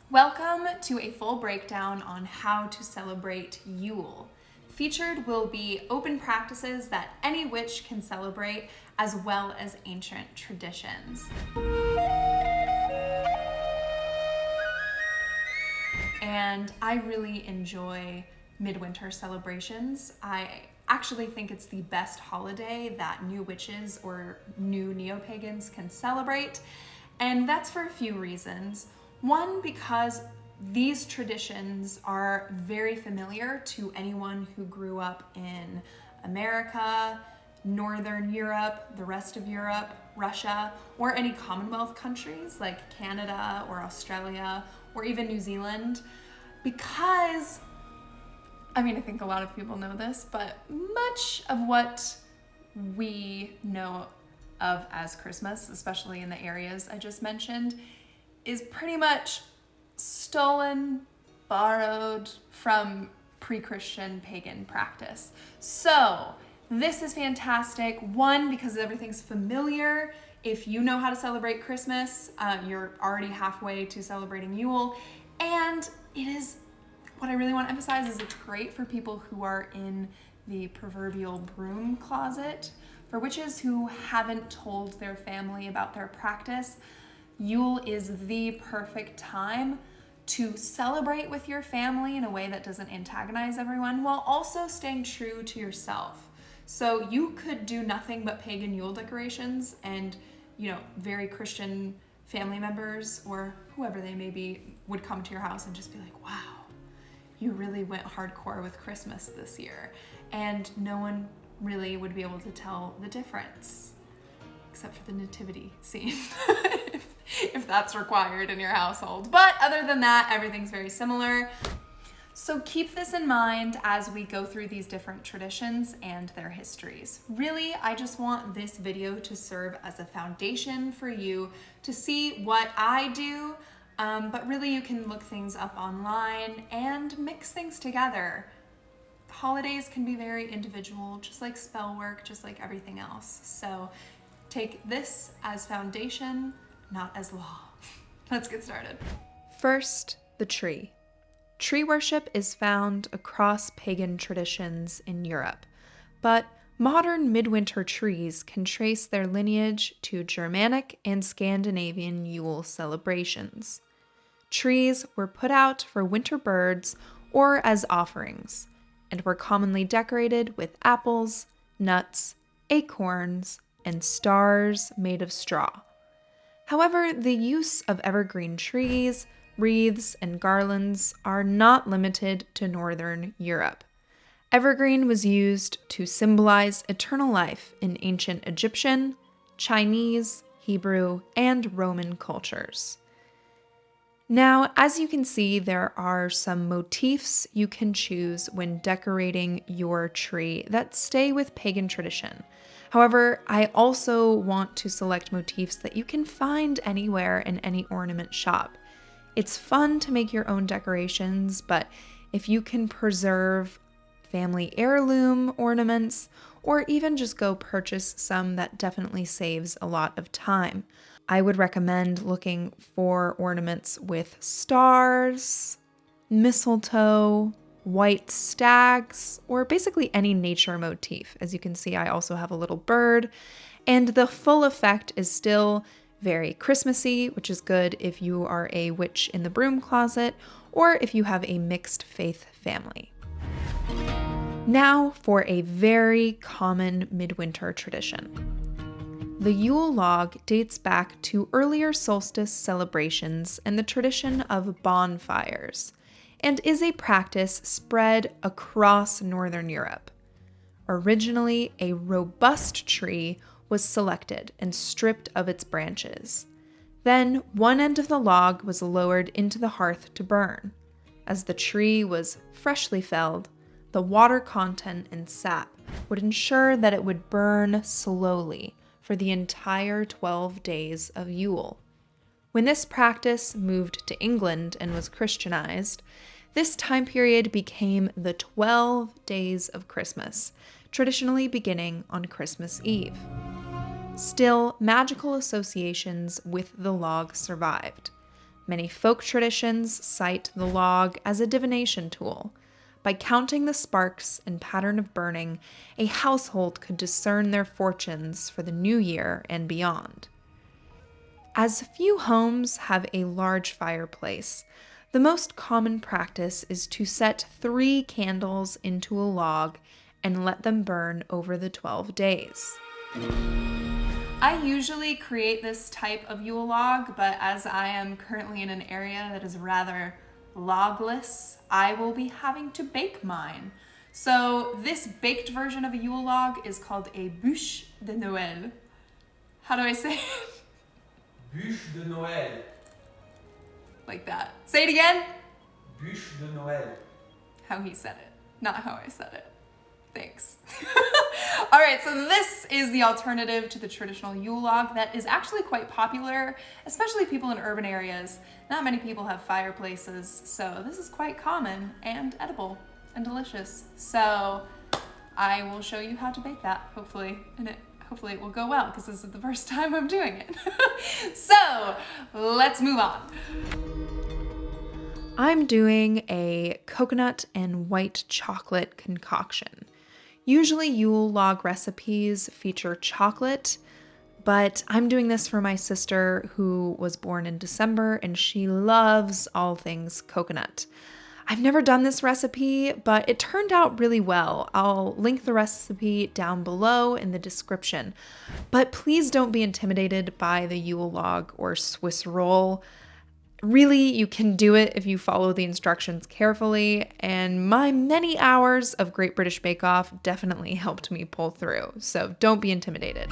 Welcome to a full breakdown on how to celebrate Yule. Featured will be open practices that any witch can celebrate, as well as ancient traditions. And I really enjoy midwinter celebrations. I actually think it's the best holiday that new witches or new neo-pagans can celebrate. And that's for a few reasons. One, because these traditions are very familiar to anyone who grew up in America, Northern Europe, the rest of Europe, Russia, or any Commonwealth countries like Canada or Australia or even New Zealand. Because, I think a lot of people know this, but much of what we know of as Christmas, especially in the areas I just mentioned, is pretty much stolen, borrowed from pre-Christian pagan practice. So this is fantastic. One, because everything's familiar. If you know how to celebrate Christmas, you're already halfway to celebrating Yule. And it is, what I really want to emphasize is it's great for people who are in the proverbial broom closet. For witches who haven't told their family about their practice, Yule is the perfect time to celebrate with your family in a way that doesn't antagonize everyone, while also staying true to yourself. So you could do nothing but pagan Yule decorations, and very Christian family members or whoever they may be would come to your house and just be like, wow, you really went hardcore with Christmas this year. And no one really would be able to tell the difference, except for the nativity scene. if that's required in your household. But other than that, everything's very similar. So keep this in mind as we go through these different traditions and their histories. Really, I just want this video to serve as a foundation for you to see what I do, but really you can look things up online and mix things together. Holidays can be very individual, just like spell work, just like everything else. So take this as foundation, not as law. Let's get started. First, the tree. Tree worship is found across pagan traditions in Europe, but modern midwinter trees can trace their lineage to Germanic and Scandinavian Yule celebrations. Trees were put out for winter birds or as offerings, and were commonly decorated with apples, nuts, acorns, and stars made of straw. However, the use of evergreen trees, wreaths, and garlands are not limited to Northern Europe. Evergreen was used to symbolize eternal life in ancient Egyptian, Chinese, Hebrew, and Roman cultures. Now, as you can see, there are some motifs you can choose when decorating your tree that stay with pagan tradition. However, I also want to select motifs that you can find anywhere in any ornament shop. It's fun to make your own decorations, but if you can preserve family heirloom ornaments, or even just go purchase some, that definitely saves a lot of time. I would recommend looking for ornaments with stars, mistletoe, white stags, or basically any nature motif. As you can see, I also have a little bird, and the full effect is still very Christmassy, which is good if you are a witch in the broom closet or if you have a mixed faith family. Now for a very common midwinter tradition. The Yule log dates back to earlier solstice celebrations and the tradition of bonfires, and is a practice spread across Northern Europe. Originally, a robust tree was selected and stripped of its branches. Then, one end of the log was lowered into the hearth to burn. As the tree was freshly felled, the water content and sap would ensure that it would burn slowly for the entire 12 days of Yule. When this practice moved to England and was Christianized, this time period became the 12 days of Christmas, traditionally beginning on Christmas Eve. Still, magical associations with the log survived. Many folk traditions cite the log as a divination tool. By counting the sparks and pattern of burning, a household could discern their fortunes for the new year and beyond. As few homes have a large fireplace, the most common practice is to set 3 candles into a log and let them burn over the 12 days. I usually create this type of Yule log, but as I am currently in an area that is rather logless, I will be having to bake mine. So this baked version of a Yule log is called a bûche de Noël. How do I say it? Bûche de Noël. Like that. Say it again. Bûche de Noël. How he said it, not how I said it. Thanks. All right, so this is the alternative to the traditional Yule log that is actually quite popular, especially people in urban areas. Not many people have fireplaces, so this is quite common and edible and delicious. So I will show you how to bake that, hopefully, and hopefully it will go well because this is the first time I'm doing it. So let's move on. I'm doing a coconut and white chocolate concoction. Usually Yule log recipes feature chocolate, but I'm doing this for my sister who was born in December and she loves all things coconut. I've never done this recipe, but it turned out really well. I'll link the recipe down below in the description. But please don't be intimidated by the Yule log or Swiss roll. Really, you can do it if you follow the instructions carefully, and my many hours of Great British Bake Off definitely helped me pull through, so don't be intimidated.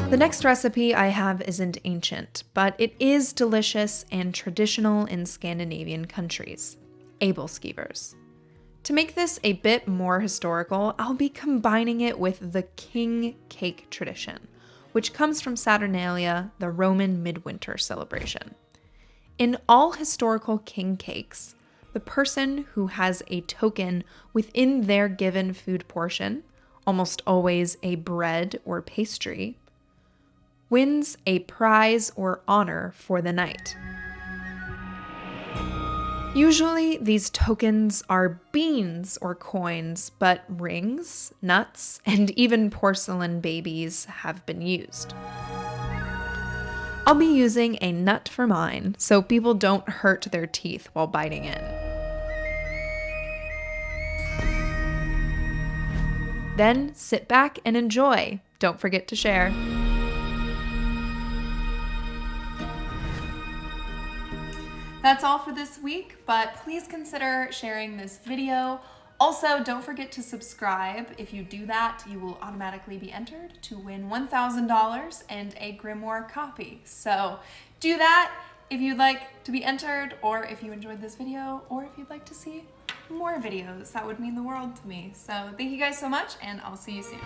The next recipe I have isn't ancient, but it is delicious and traditional in Scandinavian countries: æbleskivers. To make this a bit more historical, I'll be combining it with the king cake tradition, which comes from Saturnalia, the Roman midwinter celebration. In all historical king cakes, the person who has a token within their given food portion, almost always a bread or pastry, wins a prize or honor for the night. Usually, these tokens are beans or coins, but rings, nuts, and even porcelain babies have been used. I'll be using a nut for mine, so people don't hurt their teeth while biting in. Then sit back and enjoy. Don't forget to share. That's all for this week, but please consider sharing this video. Also, don't forget to subscribe. If you do that, you will automatically be entered to win $1,000 and a grimoire copy. So do that if you'd like to be entered, or if you enjoyed this video, or if you'd like to see more videos. That would mean the world to me. So thank you guys so much, and I'll see you soon.